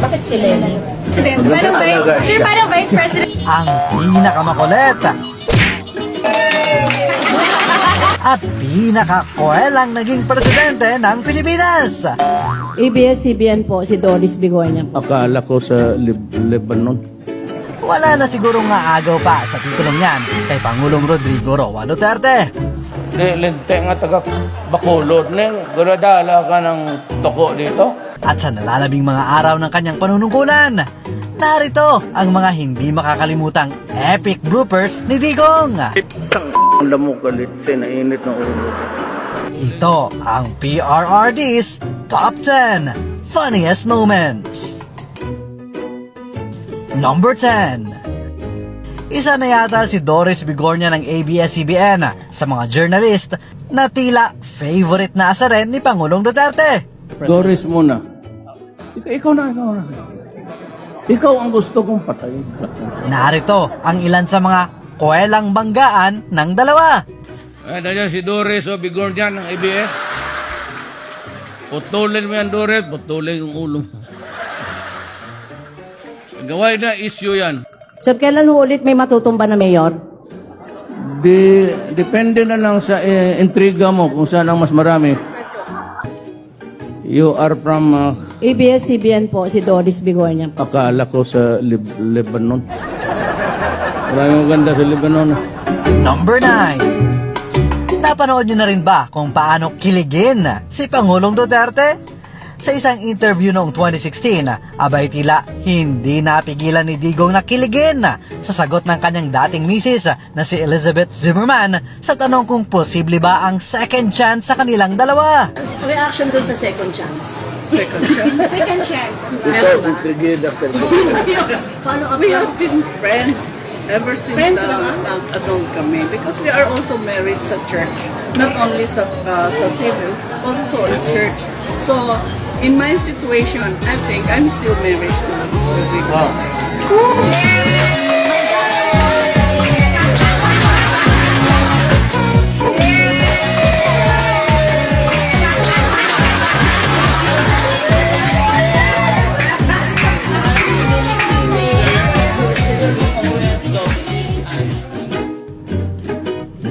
Bakit sila yun? Sir, parang Vice President. Ang pinakamakulit at pinaka-koelang naging presidente ng Pilipinas. ABS-CBN po, si Doris Bigornia po. Akala ko sa Lebanon. Wala na sigurong agaw pa sa titulong yan kay Pangulong Rodrigo Roa Duterte. Lente nga taga Bacolod neng guladala ka ng toko dito. At sa nalalabing mga araw ng kanyang panunungkulan, narito ang mga hindi makakalimutang epic bloopers ni Digong. Ang lamok galit, sinainit ng ulo. Ito ang PRRD's Top 10 Funniest Moments. Number 10. Isa na yata si Doris Bigornia ng ABS-CBN sa mga journalist na tila favorite na asa rin ni Pangulong Duterte. Doris muna. Ikaw na. Ikaw ang gusto kong patayin. Narito ang ilan sa mga koelang banggaan ng dalawa. Nandiyan si Doris o Bigornia ng ABS. Putulin mo yan, Doris. Putulin yung ulo mo. Gawin na issue yan. Sir, kailan ho ulit may matutumba na mayor? Depende na lang sa intriga mo kung saan ang mas marami. You are from ABS-CBN po, si Doris Bigornia po. akala ko sa Lebanon. Maraming maganda sa Lebanon. Number 9. Napanood nyo na rin ba kung paano kiligin si Pangulong Duterte? Sa isang interview noong 2016, abay tila hindi napigilan ni Digong na kiligin sa sagot ng kanyang dating misis na si Elizabeth Zimmerman sa tanong kung posible ba ang second chance sa kanilang dalawa. Reaction dun sa second chance. Second chance. Ikaw, intrigid after Follow up. We have been friends ever since adult kami because we are also married sa church. Not only sa civil, also in church. So, in my situation, I think I'm still married to Rodrigo.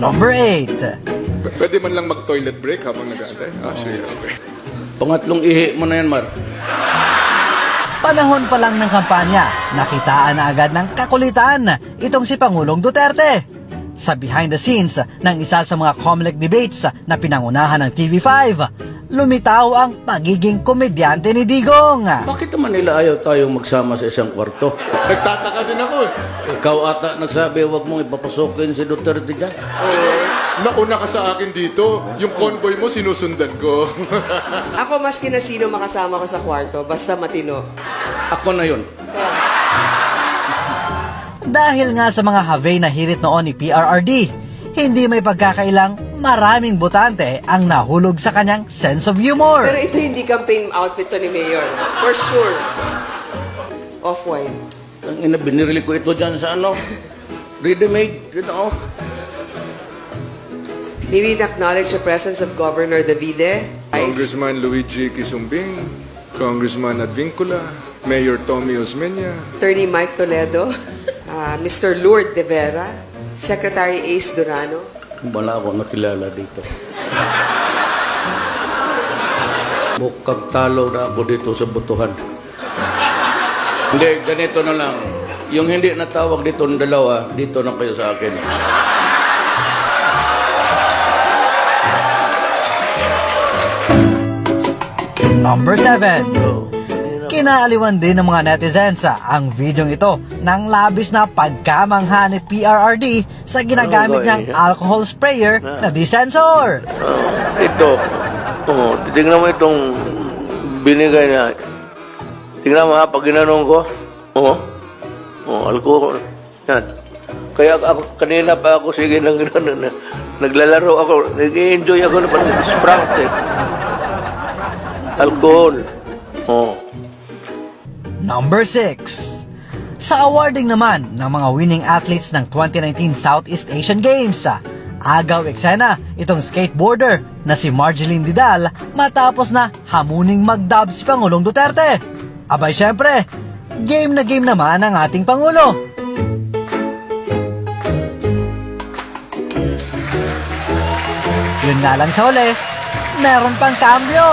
Number 8. Pwede man lang mag-toilet break habang nag-aantay? Sige, okay. Pangatlong ihi mo na yan, Mar. Panahon pa lang ng kampanya, nakitaan na agad ng kakulitan itong si Pangulong Duterte. Sa behind the scenes ng isa sa mga Comelec debates na pinangunahan ng TV5, lumitaw ang pagiging komedyante ni Digong. Bakit naman nila ayaw tayong magsama sa isang kwarto? Nagtataka din ako. Ikaw ata nagsabi, huwag mong ipapasokin si Duterte dyan. Nauna ka sa akin dito. Yung convoy mo, sinusundan ko. Ako maski na sino makasama ko sa kwarto, basta matino. Ako na yun. Dahil nga sa mga have na hirit noon ni PRRD, hindi may pagkakailang maraming botante ang nahulog sa kanyang sense of humor. Pero ito hindi campaign outfit to ni Mayor. For sure. Off-white. Ang ina, binirili ko ito dyan sa ano. Ready-made. Maybe acknowledge the presence of Governor Davide. Congressman Luigi Quisumbing, Congressman Advincula, Mayor Tommy Osmeña, Attorney Mike Toledo, Mr. Lourdes De Vera, Secretary Ace Durano. Wala ako nakilala dito. Mukhang talo na ako dito sa butuhan. Hindi, ganito na lang. Yung hindi natawag dito ng dalawa, dito na kayo sa akin. Number 7. Kinaaliwan din ng mga netizens ang videong ito ng labis na pagkamangha ni PRRD sa ginagamit niyang alcohol sprayer na disensor. Ito. Tingnan mo itong binigay na. Tingnan mo ha, pag ginanong ko. Alcohol. Yan. Kaya ako, kanina pa ako, sige, naglalaro ako. Nag-enjoy ako na parang sprout eh. Alcohol. Number 6. Sa awarding naman ng mga winning athletes ng 2019 Southeast Asian Games, agaw eksena itong skateboarder na si Marjeline Didal matapos na hamuning mag-dub si Pangulong Duterte. Abay syempre, game na game naman ang ating Pangulo. Yun nga lang sa huli, meron pang kambyo.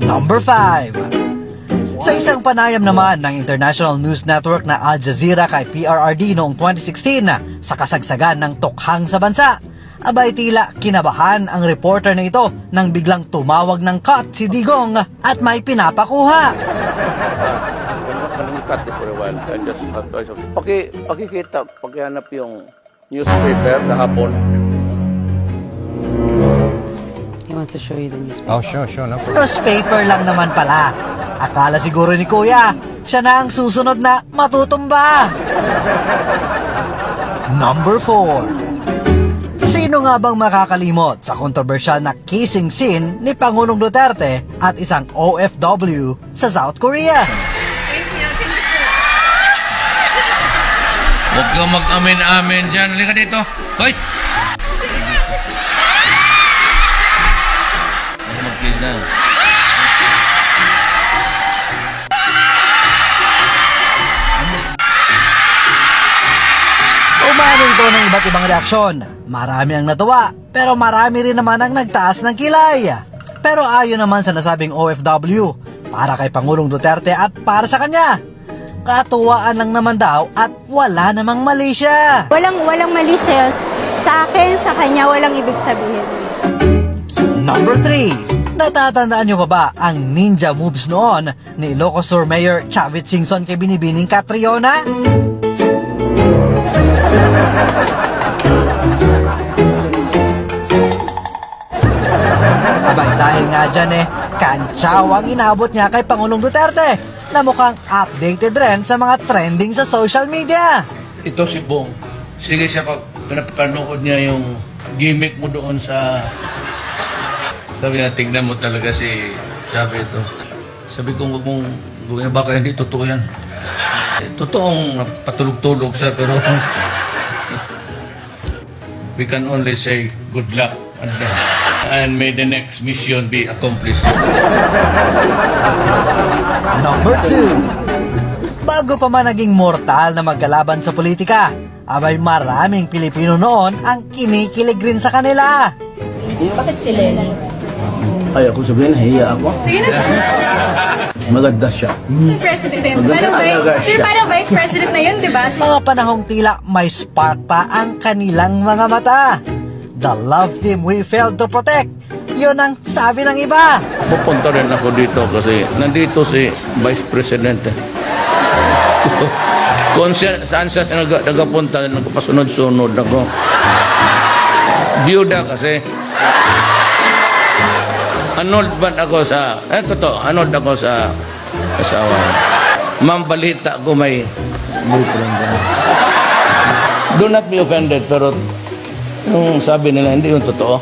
Number 5. Sa isang panayam naman ng international news network na Al Jazeera kay PRRD noong 2016 sa kasagsagan ng tukhang sa bansa, abay tila kinabahan ang reporter na ito nang biglang tumawag ng cut si Digong at may pinapakuha. Can we cut this for a while? Pakikita, pakihanap yung newspaper kahapon. He wants to show you the newspaper. Oh, sure, no problem. Newspaper lang naman pala. Akala siguro ni Kuya, siya na ang susunod na matutumba. Number 4. Sino nga bang makakalimot sa kontrobersyal na kissing scene ni Pangulong Duterte at isang OFW sa South Korea? Huwag kang mag-amin-amin dyan. Halika dito. Hoy! Huwag mag-kiss na. Umano ito ng iba't ibang reaksyon. Marami ang natuwa, pero marami rin naman ang nagtaas ng kilay. Pero ayon naman sa nasabing OFW, para kay Pangulong Duterte at para sa kanya, katuwaan lang naman daw at wala namang mali siya. Walang mali siya. Sa akin, sa kanya, walang ibig sabihin. Number 3. Natatandaan niyo pa ba ang ninja moves noon ni Ilocos Sur Mayor Chavit Singson kay Binibining Catriona? Abay dahil nga dyan kantsaw ang inabot niya kay Pangulong Duterte na mukhang updated rin sa mga trending sa social media. Ito si Bong. Sige siya, pinapanood niya yung gimmick mo doon sa... Sabi niya, tingnan mo talaga si Chavi ito. Sabi ko, huwag mong gawin, baka hindi totoo yan. Totoong patulog-tulog siya, pero we can only say good luck and may the next mission be accomplished. Number 2. Bago pa man naging mortal na magkalaban sa politika, abay maraming Pilipino noon ang kinikilig rin sa kanila. Bakit si Lenny? Ay, ako sabihin, nahiya ako. Maganda siya. President. Parang Vice President na yun, di ba? Mga panahong tila may spark pa ang kanilang mga mata. The love team we failed to protect. Yun ang sabi ng iba. Pupunta rin ako dito kasi nandito si Vice President. Kung saan siya nagapunta, nagpasunod-sunod ako. Biyuda kasi. Annoyed ba ako sa... annoyed ako sa asawa. Ma'am, balita ko may boyfriend ka. Do not be offended, pero yung sabi nila, hindi yung totoo.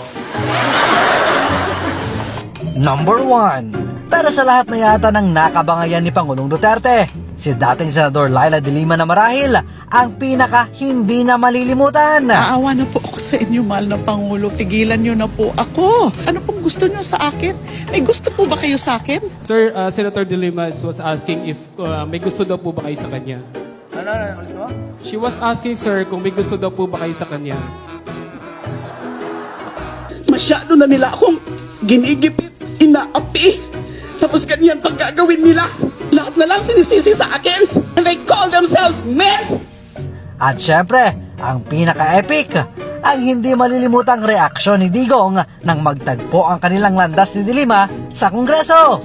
Number 1. Pero sa lahat na yata ng nakabangayan ni Pangulong Duterte, si dating Senador Laila de Lima na marahil ang pinaka hindi na malilimutan. Aawa na po ako sa inyo, mahal na Pangulo. Tigilan niyo na po ako. Ano pong gusto niyo sa akin? May gusto po ba kayo sa akin? Sir, Senator De Lima was asking if may gusto daw po ba kayo sa kanya. Ano? She was asking, sir, kung may gusto daw po ba kayo sa kanya. Masyado na nila akong ginigipit, inaapi. Tapos ganyan pang gagawin nila. Lahat na lang sinisisi sa akin. And they call themselves men. At syempre, ang pinaka-epic, ang hindi malilimutang reaksyon ni Digong nang magtagpo ang kanilang landas ni De Lima sa Kongreso.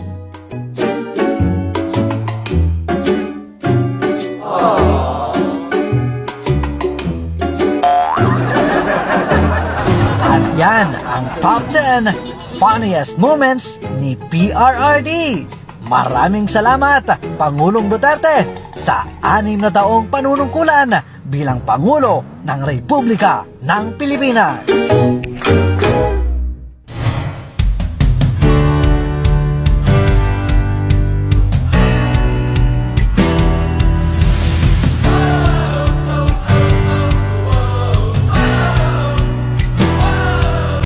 At yan ang top 10 funniest moments ni PRRD. Maraming salamat, Pangulong Duterte, sa 6 na taong panunungkulan bilang Pangulo ng Republika ng Pilipinas.